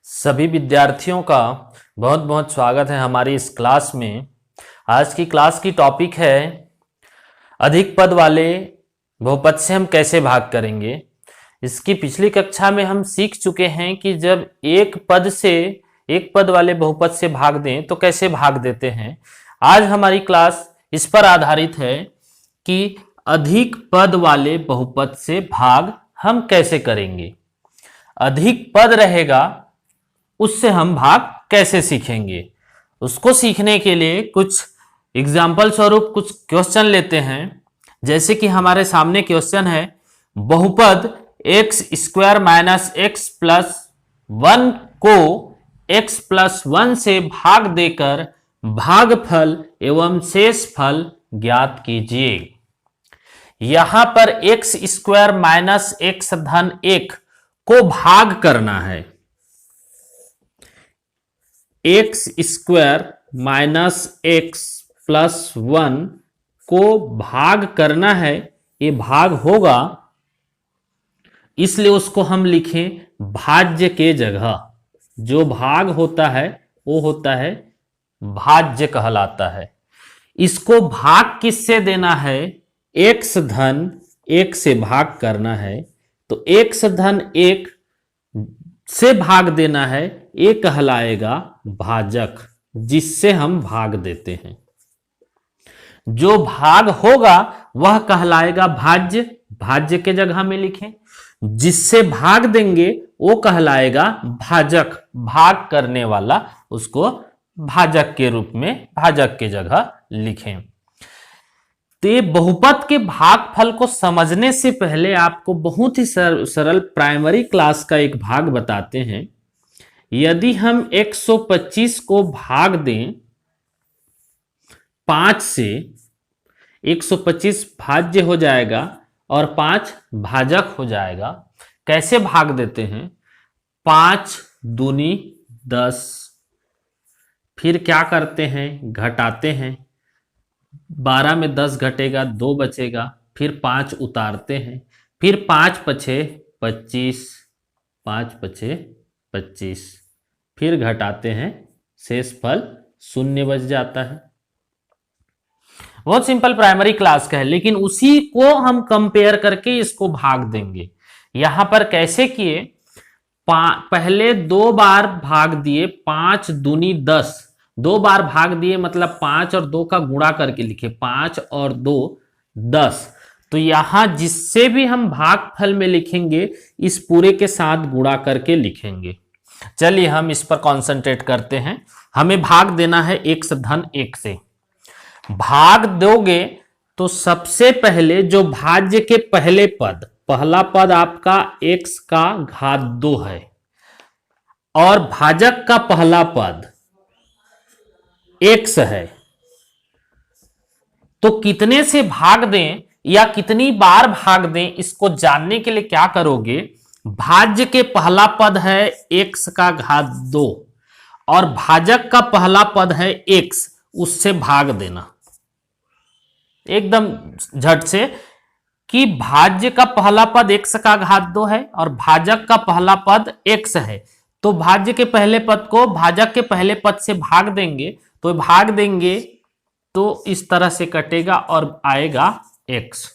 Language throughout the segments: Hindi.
सभी विद्यार्थियों का बहुत बहुत स्वागत है हमारी इस क्लास में। आज की क्लास की टॉपिक है अधिक पद वाले बहुपद से हम कैसे भाग करेंगे। इसकी पिछली कक्षा में हम सीख चुके हैं कि जब एक पद वाले बहुपद से भाग दें तो कैसे भाग देते हैं। आज हमारी क्लास इस पर आधारित है कि अधिक पद वाले बहुपद से भाग हम कैसे करेंगे। अधिक पद रहेगा उससे हम भाग कैसे सीखेंगे। उसको सीखने के लिए कुछ एग्जाम्पल स्वरूप कुछ क्वेश्चन लेते हैं। जैसे कि हमारे सामने क्वेश्चन है, बहुपद x square minus x plus 1 को x प्लस 1 से भाग देकर भागफल एवं शेष फल ज्ञात कीजिए। यहां पर एक्स स्क्वायर माइनस एक्स धन 1 को भाग करना है। X square minus x plus 1 को भाग करना है। ये भाग होगा, इसलिए उसको हम लिखें भाज्य के जगह। जो भाग होता है वो होता है भाज्य कहलाता है। इसको भाग किससे देना है? एक्स धन 1 से भाग करना है, तो एक्स धन 1 से भाग देना है। ये कहलाएगा भाजक, जिससे हम भाग देते हैं। जो भाग होगा वह कहलाएगा भाज्य, भाज्य के जगह में लिखें। जिससे भाग देंगे वो कहलाएगा भाजक, भाग करने वाला, उसको भाजक के रूप में भाजक के जगह लिखें। तो ये बहुपद के भागफल को समझने से पहले आपको बहुत ही सरल प्राइमरी क्लास का एक भाग बताते हैं। यदि हम 125 को भाग दें 5 से, 125 भाज्य हो जाएगा और 5 भाजक हो जाएगा। कैसे भाग देते हैं? 5 दूनी 10, फिर क्या करते हैं? घटाते हैं। 12 में 10 घटेगा, 2 बचेगा, फिर 5 उतारते हैं, फिर 5 पछे 25, 5 पछे 25, फिर घटाते हैं, शेष फल 0 बच जाता है। बहुत सिंपल प्राइमरी क्लास का है, लेकिन उसी को हम कंपेयर करके इसको भाग देंगे। यहां पर कैसे किए? पहले 2 बार भाग दिए, 5 दूनी 10, 2 बार भाग दिए मतलब 5 और 2 का गुणा करके लिखे, 5 और 2 10। तो यहां जिससे भी हम भागफल में लिखेंगे इस पूरे के साथ गुणा करके लिखेंगे। चलिए हम इस पर कंसंट्रेट करते हैं। हमें भाग देना है x धन 1 से। भाग दोगे तो सबसे पहले जो भाज्य के पहले पद, पहला पद आपका x का घात 2 है और भाजक का पहला पद x है, तो कितने से भाग दें या कितनी बार भाग दें, इसको जानने के लिए क्या करोगे? भाज्य के पहला पद है x का घात 2 और भाजक का पहला पद है x, उससे भाग देना एकदम झट से कि भाज्य का पहला पद x का घात 2 है और भाजक का पहला पद x है। तो भाज्य के पहले पद को भाजक के पहले पद से भाग देंगे, तो भाग देंगे तो इस तरह से कटेगा और आएगा x।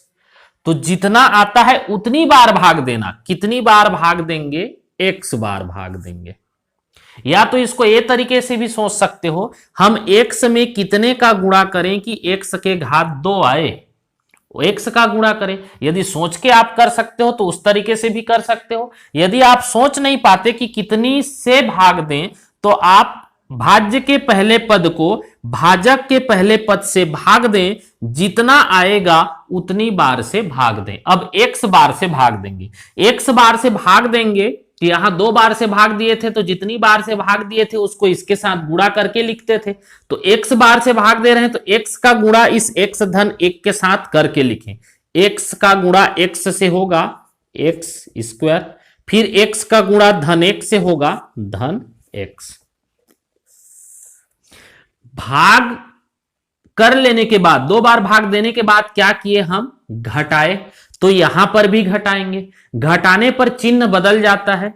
तो जितना आता है उतनी बार भाग देना। कितनी बार भाग देंगे? x बार भाग देंगे। या तो इसको ये तरीके से भी सोच सकते हो, हम x में कितने का गुणा करें कि x के घात 2 आए, x का गुणा करें। यदि सोच के आप कर सकते हो तो उस तरीके से भी कर सकते हो। यदि आप सोच नहीं पाते कि कितनी से भाग दें, तो आप भाज्य के पहले पद को भाजक के पहले पद से भाग दें, जितना आएगा उतनी बार से भाग दें। अब x बार से भाग देंगे, x बार से भाग देंगे तो यहां 2 बार से भाग दिए थे, तो जितनी बार से भाग दिए थे उसको इसके साथ गुणा करके लिखते थे। तो x बार से भाग दे रहे हैं तो x का गुणा इस x धन 1 के साथ करके लिखें। x का गुणा x से होगा x स्क्वायर, फिर x का गुणा धन 1 से होगा धन x। भाग कर लेने के बाद, 2 बार भाग देने के बाद क्या किए? हम घटाए। तो यहां पर भी घटाएंगे। घटाने पर चिन्ह बदल जाता है,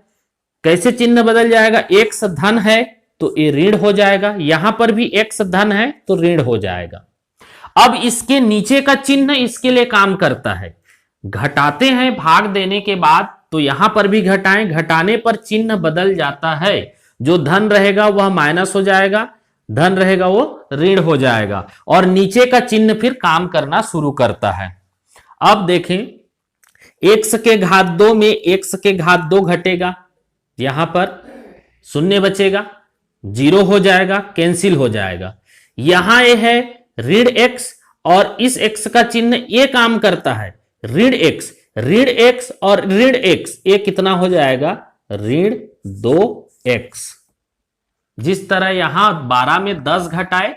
कैसे चिन्ह बदल जाएगा, x धन है तो ये ऋण हो जाएगा, यहां पर भी x धन है तो ऋण हो जाएगा। अब इसके नीचे का चिन्ह इसके लिए काम करता है, घटाते हैं भाग देने के बाद तो यहां पर भी घटाएं, घटाने पर चिन्ह बदल जाता है, जो धन रहेगा वह माइनस हो जाएगा, धन रहेगा वो ऋण हो जाएगा, और नीचे का चिन्ह फिर काम करना शुरू करता है। अब देखें, x के घात 2 में x के घात 2 घटेगा, यहां पर शून्य बचेगा, 0 हो जाएगा, कैंसिल हो जाएगा। यहां ये है ऋण x और इस x का चिन्ह ये काम करता है, ऋण x और ऋण x, ये कितना हो जाएगा, ऋण 2x। जिस तरह यहां 12 में 10 घटाए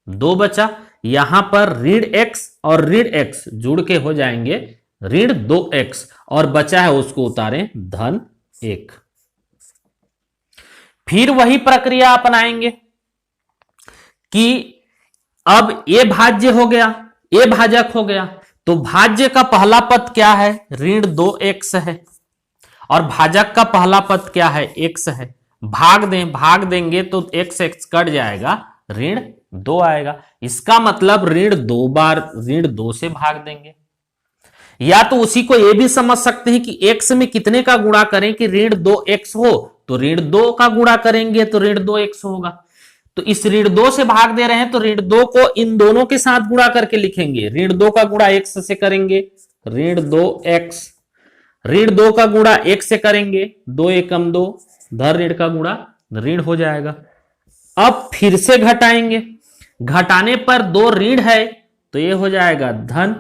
2 बचा, यहां पर ऋण x और ऋण x जुड़ के हो जाएंगे ऋण 2x, और बचा है उसको उतारें धन 1। फिर वही प्रक्रिया अपनाएंगे कि अब ये भाज्य हो गया, ये भाजक हो गया, तो भाज्य का पहला पद क्या है, ऋण 2x है, और भाजक का पहला पद क्या है, x है। भाग देंगे तो x कट जाएगा, ऋण 2 आएगा। इसका मतलब ऋण 2 बार ऋण 2 से भाग देंगे। या तो उसी को यह भी समझ सकते हैं कि x में कितने का गुणा करें कि ऋण 2x हो, तो ऋण 2 का गुणा करेंगे तो ऋण 2x होगा। तो इस ऋण 2 से भाग दे रहे हैं तो ऋण 2 को इन दोनों के साथ गुणा करके लिखेंगे, ऋण 2 का गुणा x से करेंगे ऋण 2x, ऋण 2 का गुणा 1 से करेंगे 2 एकम 2, धन ऋण का गुणा ऋण हो जाएगा। अब फिर से घटाएंगे, घटाने पर 2 ऋण है तो ये हो जाएगा धन,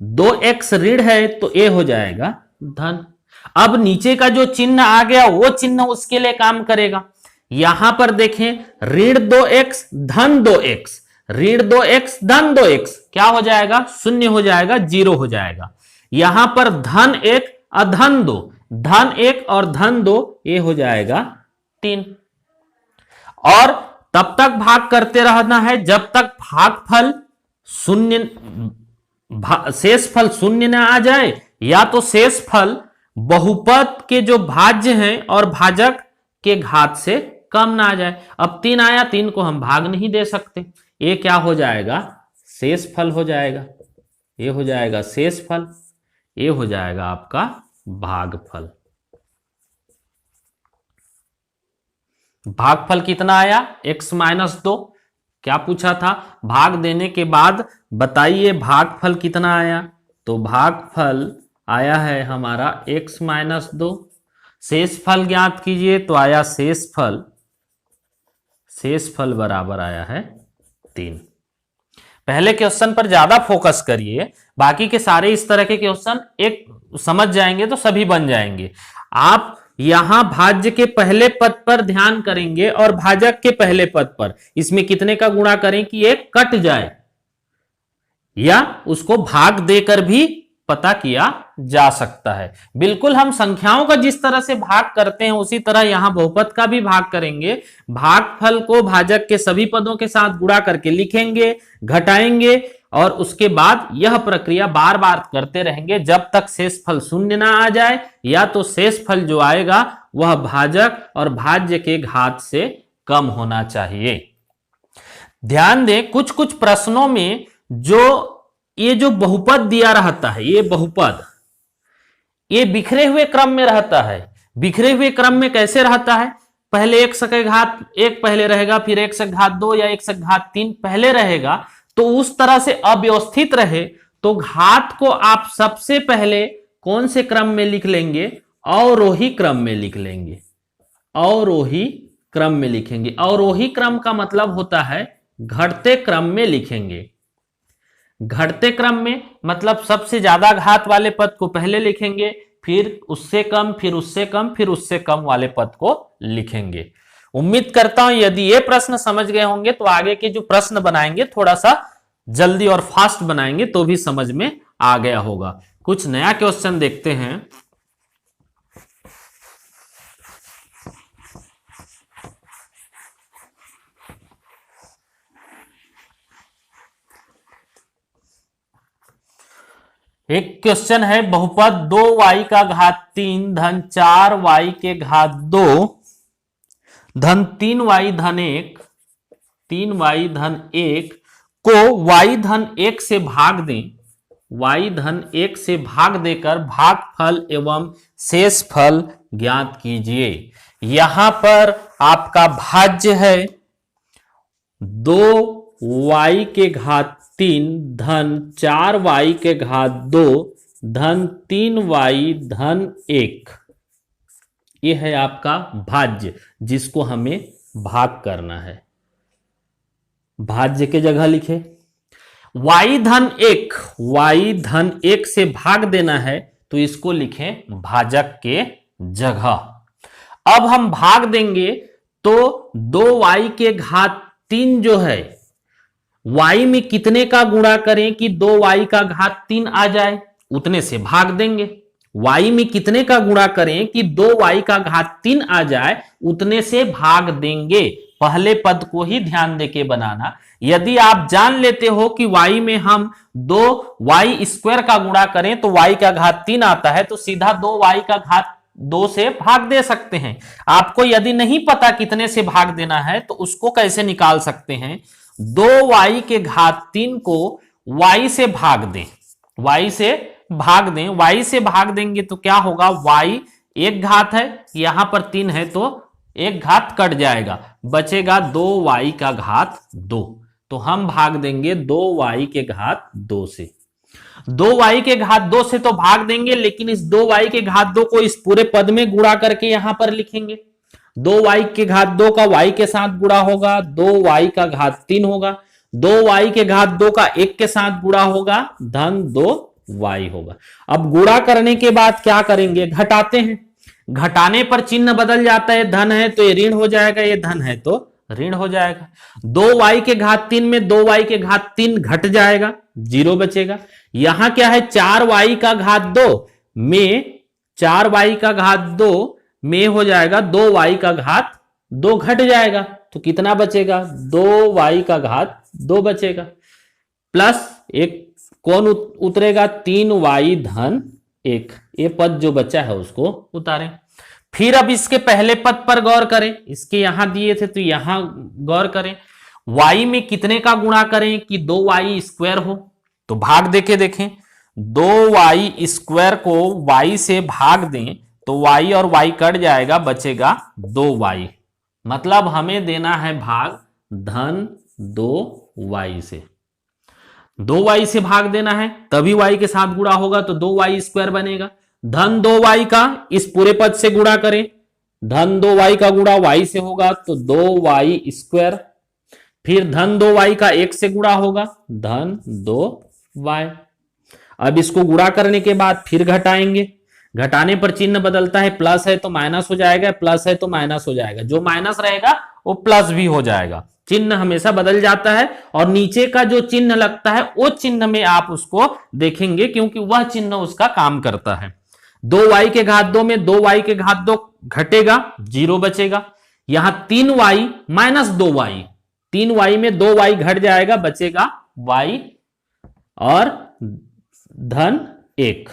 2x ऋण है तो ये हो जाएगा धन। अब नीचे का जो चिन्ह आ गया वो चिन्ह उसके लिए काम करेगा। यहां पर देखें, ऋण 2x धन 2x, ऋण 2x धन 2x क्या हो जाएगा, शून्य हो जाएगा, 0 हो जाएगा। यहां पर धन 1 अधन 2, धन 1 और धन 2 ये हो जाएगा 3। और तब तक भाग करते रहना है जब तक भागफल शून्य, शेषफल शून्य ना आ जाए, या तो शेषफल बहुपद के जो भाज्य हैं और भाजक के घात से कम ना आ जाए। अब 3 आया, 3 को हम भाग नहीं दे सकते, ये क्या हो जाएगा, शेषफल हो जाएगा, ये हो जाएगा शेषफल, ये हो जाएगा आपका भागफल। भागफल कितना आया, x - 2। क्या पूछा था, भाग देने के बाद बताइए भागफल कितना आया, तो भागफल आया है हमारा x - 2। शेषफल ज्ञात कीजिए तो आया शेषफल बराबर आया है 3। पहले क्वेश्चन पर ज्यादा फोकस करिए, बाकी के सारे इस तरह के क्वेश्चन एक समझ जाएंगे तो सभी बन जाएंगे। आप यहां भाज्य के पहले पद पर ध्यान करेंगे और भाजक के पहले पद पर, इसमें कितने का गुणा करें कि एक कट जाए, या उसको भाग देकर भी पता किया जा सकता है। बिल्कुल हम संख्याओं का जिस तरह से भाग करते हैं उसी तरह यहां बहुपद का भी भाग करेंगे। भागफल को भाजक के सभी पदों के साथ गुणा करके लिखेंगे, घटाएंगे, और उसके बाद यह प्रक्रिया बार बार करते रहेंगे जब तक शेषफल शून्य ना आ जाए, या तो शेषफल जो आएगा वह भाजक और भाज्य के घात से कम होना चाहिए। ध्यान दें, कुछ कुछ प्रश्नों में ये जो बहुपद दिया रहता है, ये बहुपद ये बिखरे हुए क्रम में रहता है। बिखरे हुए क्रम में कैसे रहता है, पहले x के घात 1 पहले रहेगा, फिर x के घात 2 या x के घात 3 पहले रहेगा, तो उस तरह से अव्यवस्थित रहे तो घात को आप सबसे पहले कौन से क्रम में लिख लेंगे, अवरोही क्रम में लिख लेंगे, अवरोही क्रम में लिखेंगे। अवरोही क्रम का मतलब होता है घटते क्रम में लिखेंगे। घटते क्रम में मतलब सबसे ज्यादा घात वाले पद को पहले लिखेंगे, फिर उससे कम, फिर उससे कम, फिर उससे कम वाले पद को लिखेंगे। उम्मीद करता हूं यदि ये प्रश्न समझ गए होंगे तो आगे के जो प्रश्न बनाएंगे थोड़ा सा जल्दी और फास्ट बनाएंगे तो भी समझ में आ गया होगा। कुछ नया क्वेश्चन देखते हैं। एक क्वेश्चन है, बहुपद 2y का घात 3 धन 4y के घात 2 धन 3y धन 1, 3y धन 1 को y धन 1 से भाग दें, y धन 1 से भाग देकर भागफल एवं शेषफल ज्ञात कीजिए। यहां पर आपका भाज्य है 2y के घात 3 धन 4y के घात 2 धन 3y धन 1। यह है आपका भाज्य जिसको हमें भाग करना है। भाज्य के जगह लिखे y धन 1, y धन 1 से भाग देना है तो इसको लिखें भाजक के जगह। अब हम भाग देंगे तो 2y के घात 3 जो है y में कितने का गुणा करें कि 2y का घात 3 आ जाए, उतने से भाग देंगे। y में कितने का गुणा करें कि 2y का घात 3 आ जाए, उतने से भाग देंगे। पहले पद को ही ध्यान देके बनाना। यदि आप जान लेते हो कि y में हम 2y स्क्वायर का गुणा करें तो y का घात 3 आता है, तो सीधा 2y का घात 2 से भाग दे सकते हैं। आपको यदि नहीं पता कितने से भाग देना है तो उसको कैसे निकाल सकते हैं, 2y के घात 3 को y से भाग दें, y से भाग दें, y से भाग देंगे तो क्या होगा, y एक घात है, यहां पर 3 है तो एक घात कट जाएगा, बचेगा 2y का घात 2। तो हम भाग देंगे 2y के घात 2 से। 2y के घात 2 से तो भाग देंगे, लेकिन इस 2y के घात 2 को इस पूरे पद में गुणा करके यहां पर लिखेंगे। 2y के घात 2 का y के साथ गुणा होगा, 2y का घात 3 होगा, 2y के घात 2 का 1 के साथ गुणा होगा, धन 2y होगा। अब गुणा करने के बाद क्या करेंगे, घटाते हैं। घटाने पर चिन्ह बदल जाता है, धन है तो ये ऋण हो जाएगा, ये धन है तो ऋण हो जाएगा। 2y के घात 3 में 2y के घात 3 घट जाएगा, 0 बचेगा। यहां क्या है, 4y का घात 2 में 4y का घात 2 में हो जाएगा 2y का घात 2 घट जाएगा, तो कितना बचेगा, 2y का घात 2 बचेगा। प्लस एक कौन उतरेगा, 3y धन 1। ये पद जो बचा है उसको उतारें। फिर अब इसके पहले पद पर गौर करें, इसके यहां दिए थे तो यहां गौर करें। y में कितने का गुणा करें कि 2y स्क्वायर हो, तो भाग देके देखें। 2y स्क्वायर को y से भाग दें तो y और y कट जाएगा, बचेगा 2y। मतलब हमें देना है भाग धन 2y से। 2y से भाग देना है, तभी y के साथ गुणा होगा तो 2y स्क्वायर बनेगा। धन 2y का इस पूरे पद से गुणा करें, धन 2y का गुणा y से होगा तो 2y स्क्वायर। फिर धन 2y का 1 से गुणा होगा, धन 2y। अब इसको गुणा करने के बाद फिर घटाएंगे। घटाने पर चिन्ह बदलता है, प्लस है तो माइनस हो जाएगा, प्लस है तो माइनस हो जाएगा, जो माइनस रहेगा वो प्लस भी हो जाएगा। चिन्ह हमेशा बदल जाता है और नीचे का जो चिन्ह लगता है वो चिन्ह में आप उसको देखेंगे, क्योंकि वह चिन्ह उसका काम करता है। 2y के घात 2 में 2y के घात 2 घटेगा, 0 बचेगा। यहां 3y माइनस 2y, 3y में 2y घट जाएगा, बचेगा y और धन 1।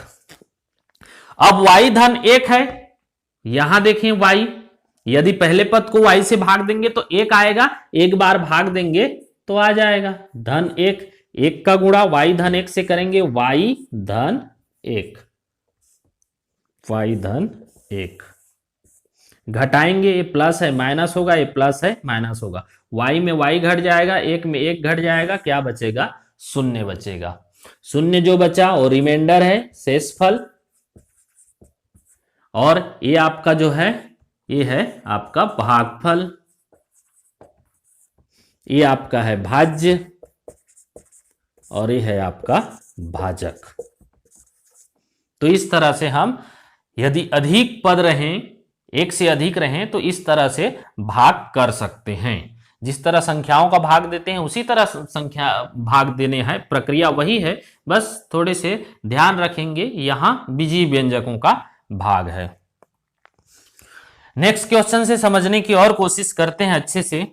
अब y धन 1 है, यहां देखें y, यदि पहले पद को y से भाग देंगे तो 1 आएगा, एक बार भाग देंगे तो आ जाएगा धन 1। 1 का गुणा y धन 1 से करेंगे, y धन 1, y धन 1। घटाएंगे, ये प्लस है माइनस होगा, ये प्लस है माइनस होगा, y में y घट जाएगा, 1 में 1 घट जाएगा, क्या बचेगा, 0 बचेगा। 0 जो बचा वो रिमाइंडर है, शेषफल। और ये आपका जो है, ये है आपका भागफल, ये आपका है भाज्य और ये है आपका भाजक। तो इस तरह से हम यदि अधिक पद रहें, एक से अधिक रहें, तो इस तरह से भाग कर सकते हैं। जिस तरह संख्याओं का भाग देते हैं उसी तरह संख्या भाग देने हैं, प्रक्रिया वही है, बस थोड़े से ध्यान रखेंगे, यहां बीजीय व्यंजकों का भाग है। नेक्स्ट क्वेश्चन से समझने की और कोशिश करते हैं अच्छे से।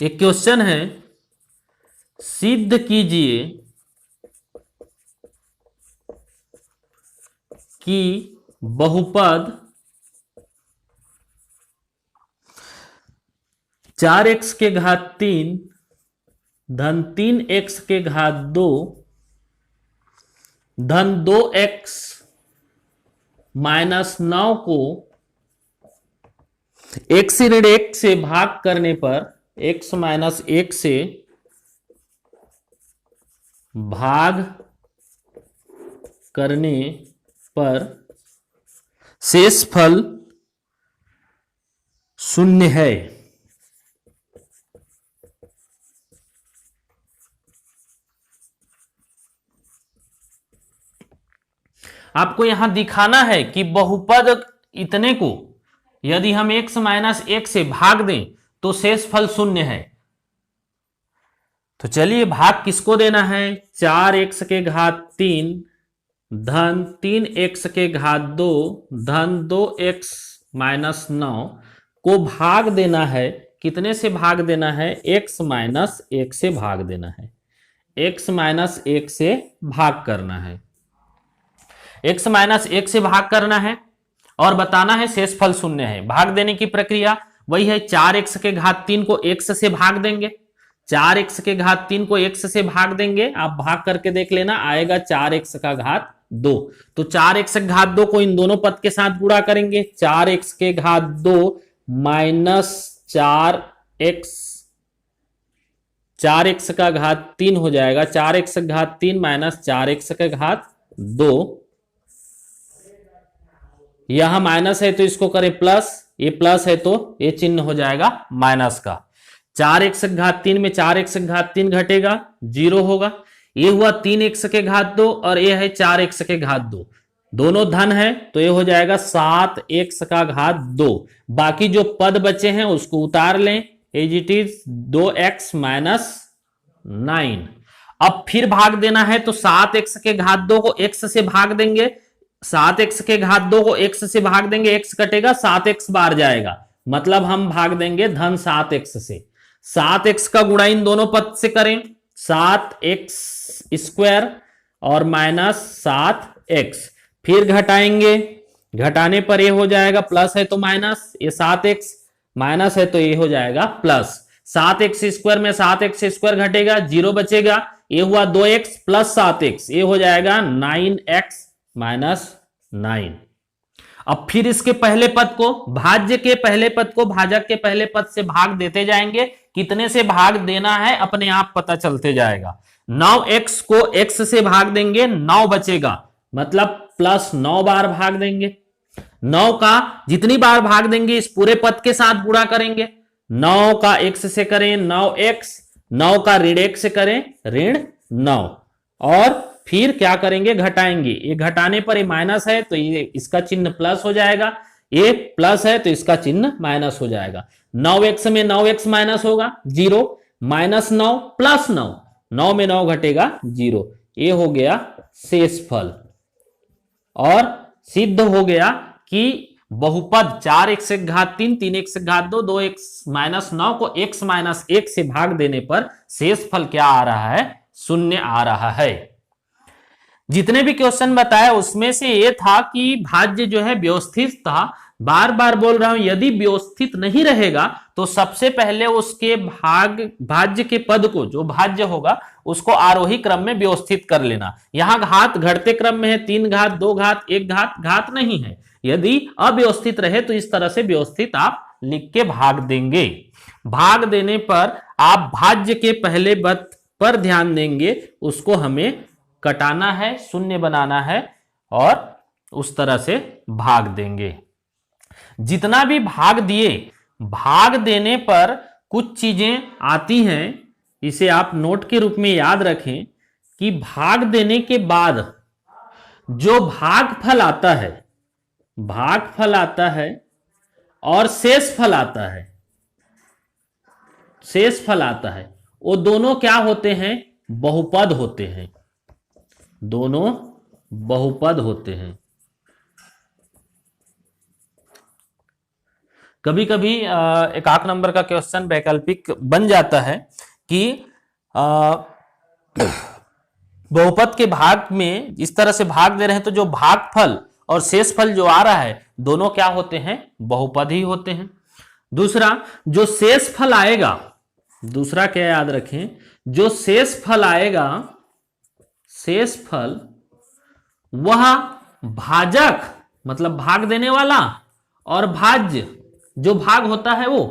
एक क्वेश्चन है, सिद्ध कीजिए कि बहुपद 4x के घात 3 धन 3x के घात 2 धन 2x माइनस 9 को x ऋण 1 से भाग करने पर x माइनस 1 से भाग करने पर शेष फल शून्य है। आपको यहां दिखाना है कि बहुपद इतने को यदि हम x माइनस 1 से भाग दें तो शेष फल शून्य है। तो चलिए भाग किसको देना है, 4x के घात 3 धन 3x के घात 2 धन 2x माइनस 9 को भाग देना है। कितने से भाग देना है, x माइनस 1 से भाग देना है। x माइनस 1 से भाग करना है, x माइनस 1 से भाग करना है और बताना है शेष फल शून्य है। भाग देने की प्रक्रिया वही है, 4x के घात 3 को x से भाग देंगे, 4x के घात 3 को x से भाग देंगे। आप भाग करके देख लेना, आएगा 4x का घात 2। तो 4x के घात 2 को इन दोनों पद के साथ गुणा करेंगे, 4x के घात 2 माइनस 4x का घात 3 हो जाएगा, 4x का घात 3 माइनस 4x का घात 2। यहां माइनस है तो इसको करें प्लस, ये प्लस है तो ये चिन्ह हो जाएगा माइनस का। 4x घात 3 में 4x घात 3 घटेगा, 0 होगा। ये हुआ 3x के घात 2 और ये है 4x के घात 2, दोनों धन है तो ये हो जाएगा 7x का घात 2। बाकी जो पद बचे हैं उसको उतार लें, as it is 2x minus 9। अब फिर भाग देना है तो 7x के घात 2 को x से भाग देंगे, 7x के घात 2 को x से भाग देंगे, x कटेगा 7x बार जाएगा, मतलब हम भाग देंगे धन 7x से। 7x का गुणा इन दोनों पद से करें, 7x स्क्वायर और माइनस 7x, फिर घटाएंगे, घटाने पर ये हो जाएगा प्लस है तो माइनस, ये 7x माइनस है तो ये हो जाएगा प्लस। 7x स्क्वायर में 7x स्क्वायर घटेगा, 0 बचेगा। ये हुआ 2x प्लस 7x, ये हो जाएगा 9x माइनस 9। अब फिर इसके पहले पद को, भाज्य के पहले पद को भाजक के पहले पद से भाग देते जाएंगे। कितने से भाग देना है अपने आप पता चलते जाएगा। 9x को x से भाग देंगे, 9 बचेगा, मतलब प्लस 9 बार भाग देंगे। 9 का जितनी बार भाग देंगे इस पूरे पद के साथ गुणा करेंगे। 9 का x से करें 9x, 9 का ऋण 1 से करें ऋण 9, और फिर क्या करेंगे, घटाएंगे। ये घटाने पर ये माइनस है तो ये इसका चिन्ह प्लस हो जाएगा, ये प्लस है तो इसका चिन्ह माइनस हो जाएगा। 9x में 9x माइनस होगा 0, माइनस 9 प्लस 9, 9 में 9 घटेगा 0। ये हो गया शेष फल, और सिद्ध हो गया कि बहुपद 4x के घात 3, 3x के घात 2, 2x माइनस 9 को x माइनस 1 से भाग देने पर शेष फल क्या आ रहा है, शून्य आ रहा है। जितने भी क्वेश्चन बताए उसमें से ये था कि भाज्य जो है व्यवस्थित था। बार बार बोल रहा हूं, यदि व्यवस्थित नहीं रहेगा तो सबसे पहले उसके भाज्य के पद को, जो भाज्य होगा उसको आरोही क्रम में व्यवस्थित कर लेना। यहां घात घटते क्रम में है, 3 घात 2 घात 1 घात, घात नहीं है। यदि अव्यवस्थित रहे तो इस तरह से व्यवस्थित आप लिख के भाग देंगे। भाग देने पर आप भाज्य के पहले पद पर ध्यान देंगे, उसको हमें कटाना है, शून्य बनाना है और उस तरह से भाग देंगे। जितना भी भाग दिए, भाग देने पर कुछ चीजें आती हैं, इसे आप नोट के रूप में याद रखें कि भाग देने के बाद जो भागफल आता है, भागफल आता है और शेष फल आता है, शेष फल आता है, वो दोनों क्या होते हैं, बहुपद होते हैं, दोनों बहुपद होते हैं। कभी कभी एक आठ नंबर का क्वेश्चन वैकल्पिक बन जाता है कि बहुपद के भाग में इस तरह से भाग दे रहे हैं तो जो भागफल और शेषफल जो आ रहा है दोनों क्या होते हैं, बहुपद ही होते हैं। दूसरा, जो शेषफल आएगा, दूसरा क्या याद रखें, जो शेषफल आएगा, शेषफल वह भाजक मतलब भाग देने वाला और भाज्य, जो भाग होता है वो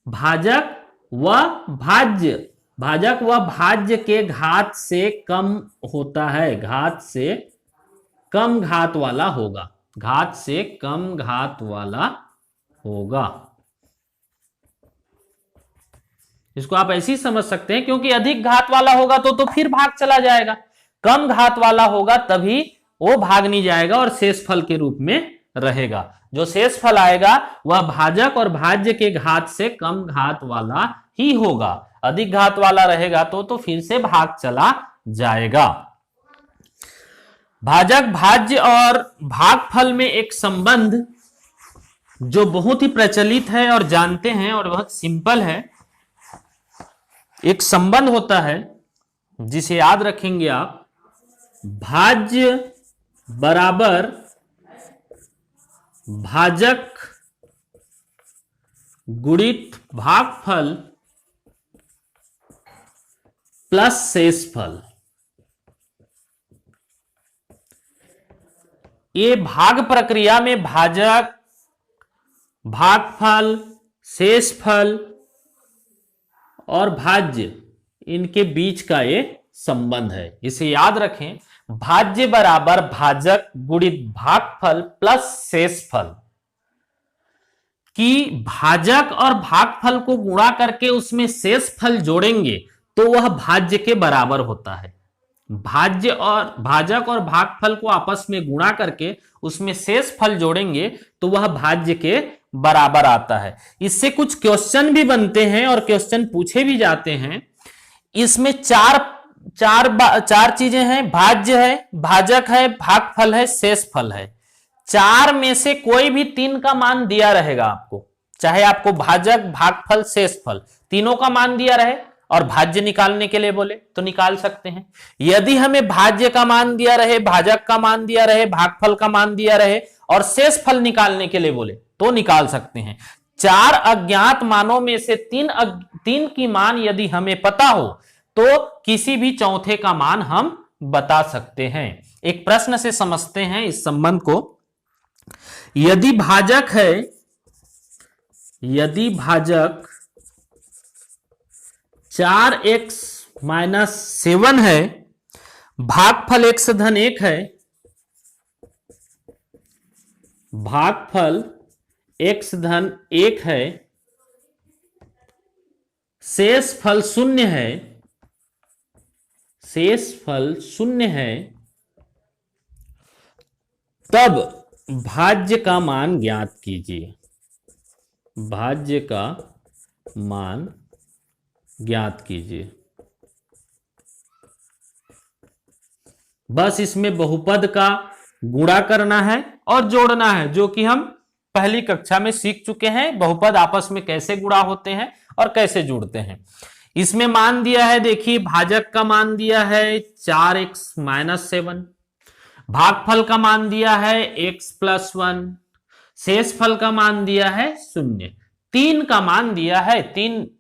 भाजक व भाज्य, भाजक व भाज्य के घात से कम होता है, घात से कम घात वाला होगा, घात से कम घात वाला होगा। इसको आप ऐसे ही समझ सकते हैं, क्योंकि अधिक घात वाला होगा तो फिर भाग चला जाएगा, कम घात वाला होगा तभी वो भाग नहीं जाएगा और शेषफल के रूप में रहेगा। जो शेषफल आएगा वह भाजक और भाज्य के घात से कम घात वाला ही होगा, अधिक घात वाला रहेगा तो फिर से भाग चला जाएगा। भाजक भाज्य और भागफल में एक संबंध जो बहुत ही प्रचलित है और जानते हैं और बहुत सिंपल है, एक संबंध होता है जिसे याद रखेंगे आप, भाज्य बराबर भाजक गुणित भागफल प्लस शेषफल। ये भाग प्रक्रिया में भाजक, भागफल, शेषफल और भाज्य इनके बीच का ये संबंध है, इसे याद रखें। भाज्य बराबर भाजक गुणित भागफल प्लस शेषफल, कि भाजक और भागफल को गुणा करके उसमें शेषफल जोड़ेंगे तो वह भाज्य के बराबर होता है। भाज्य और भाजक और भागफल को आपस में गुणा करके उसमें शेषफल जोड़ेंगे तो वह भाज्य के बराबर आता है। इससे कुछ क्वेश्चन भी बनते हैं और क्वेश्चन पूछे भी जाते हैं। इसमें चार चीजें हैं, भाज्य है, भाजक है, भागफल है, शेषफल है। चार में से कोई भी तीन का मान दिया रहेगा आपको, चाहे आपको भाजक, भागफल, शेषफल तीनों का मान दिया रहे और भाज्य निकालने के लिए बोले तो निकाल सकते हैं। यदि हमें भाज्य का मान दिया रहे, भाजक का मान दिया रहे, भागफल का मान दिया रहे और शेषफल निकालने के लिए बोले तो निकाल सकते हैं। चार अज्ञात मानों में से तीन की मान यदि हमें पता हो तो किसी भी चौथे का मान हम बता सकते हैं। एक प्रश्न से समझते हैं इस संबंध को। यदि भाजक है, यदि भाजक 4x - 7 है, भागफल x धन 1 है, भागफल x धन 1 है, शेषफल 0 है, शेषफल 0 है, तब भाज्य का मान ज्ञात कीजिए। भाज्य का मान ज्ञात कीजिए। बस इसमें बहुपद का गुणा करना है और जोड़ना है, जो कि हम पहली कक्षा में सीख चुके हैं। बहुपद आपस में कैसे गुणा होते हैं और कैसे जुड़ते हैं। इसमें मान दिया है, देखिए भाजक का मान दिया है 4x - 7, भागफल का मान दिया है x + 1, शेषफल का मान दिया है 0, 3 का मान दिया है,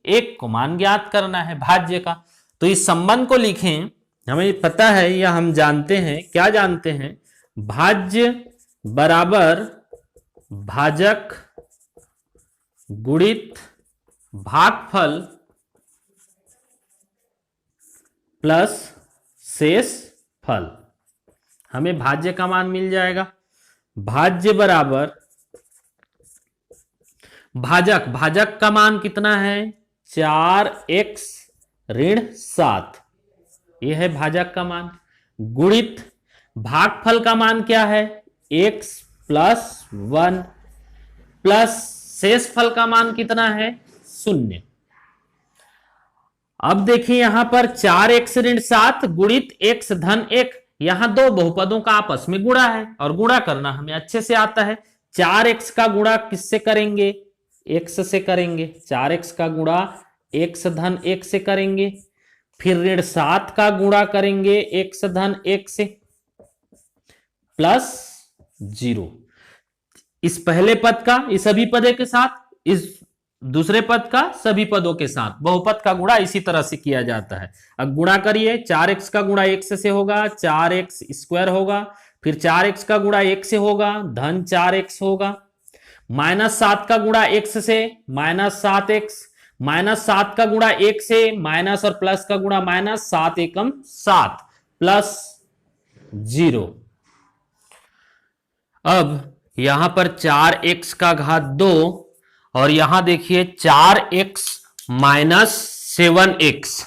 1 को मान ज्ञात करना है भाज्य का। तो इस संबंध को लिखें, हमें पता है या हम जानते हैं, क्या जानते हैं, भाज्य बराबर भाजक गुणित भागफल प्लस शेषफल। हमें भाज्य का मान मिल जाएगा। भाज्य बराबर भाजक, भाजक का मान कितना है 4x - 7, यह है भाजक का मान, गुणित भागफल का मान क्या है x + 1 प्लस शेषफल का मान कितना है 0। अब देखिए यहां पर 4x - 7 गुणित x धन 1, यहां दो बहुपदों का आपस में गुणा है और गुणा करना हमें अच्छे से आता है। 4x का गुणा किससे करेंगे, x से करेंगे, 4x का गुणा x धन 1 से करेंगे, फिर ऋण 7 का गुणा करेंगे x धन 1 से प्लस 0। इस पहले पद का इस सभी पदों के साथ, इस दूसरे पद का सभी पदों के साथ। बहुपद का गुणा इसी तरह से किया जाता है। अब गुणा करिए, 4x का गुणा 1 से होगा, 4x स्क्वायर होगा, फिर 4x का गुणा 1 से होगा, धन 4x होगा, -7 का गुणा x से -7x, -7 का गुणा 1 से माइनस और प्लस का गुणा माइनस, 7 एकम 7 प्लस 0। अब यहां पर 4x का घात 2 और यहां देखिए 4x माइनस 7x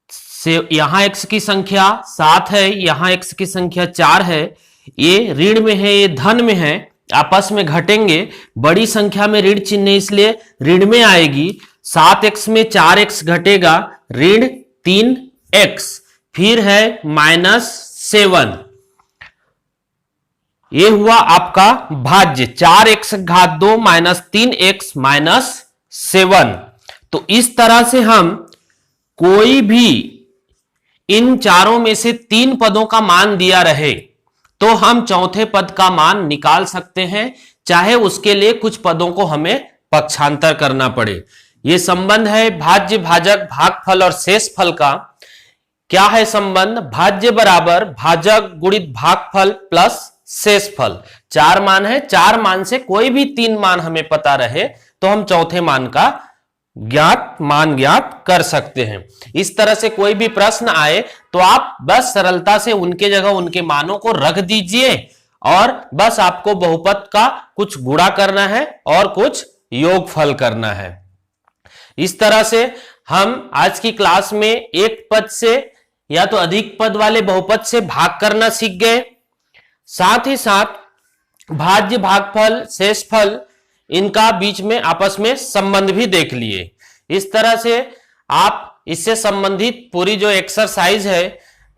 से, यहां x की संख्या 7 है, यहां x की संख्या 4 है, ये ऋण में है, ये धन में है, आपस में घटेंगे, बड़ी संख्या में ऋण चिन्ह इसलिए ऋण में आएगी। 7x में 4x घटेगा, ऋण 3x, फिर है -7। ये हुआ आपका भाज्य, 4x घात 2 माइनस 3x माइनस 7। तो इस तरह से हम कोई भी इन चारों में से 3 पदों का मान दिया रहे तो हम चौथे पद का मान निकाल सकते हैं, चाहे उसके लिए कुछ पदों को हमें पक्षांतर करना पड़े। यह संबंध है भाज्य, भाजक, भागफल और शेषफल का। क्या है संबंध? भाज्य बराबर भाजक गुणित भागफल प्लस शेषफल। 4 मान है, 4 मान से कोई भी 3 मान हमें पता रहे तो हम चौथे मान का मान ज्ञात कर सकते हैं। इस तरह से कोई भी प्रश्न आए तो आप बस सरलता से उनके जगह उनके मानों को रख दीजिए और बस आपको बहुपद का कुछ गुणा करना है और कुछ योगफल करना है। इस तरह से हम आज की क्लास में एक पद से या तो अधिक पद वाले बहुपद से भाग करना सीख गए, साथ ही साथ भाज्य, भागफल, शेषफल इनका बीच में आपस में संबंध भी देख लिए। इस तरह से आप इससे संबंधित पूरी जो एक्सरसाइज है,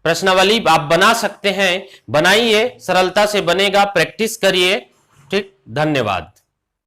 प्रश्नावली आप बना सकते हैं। बनाइए, सरलता से बनेगा, प्रैक्टिस करिए। ठीक, धन्यवाद।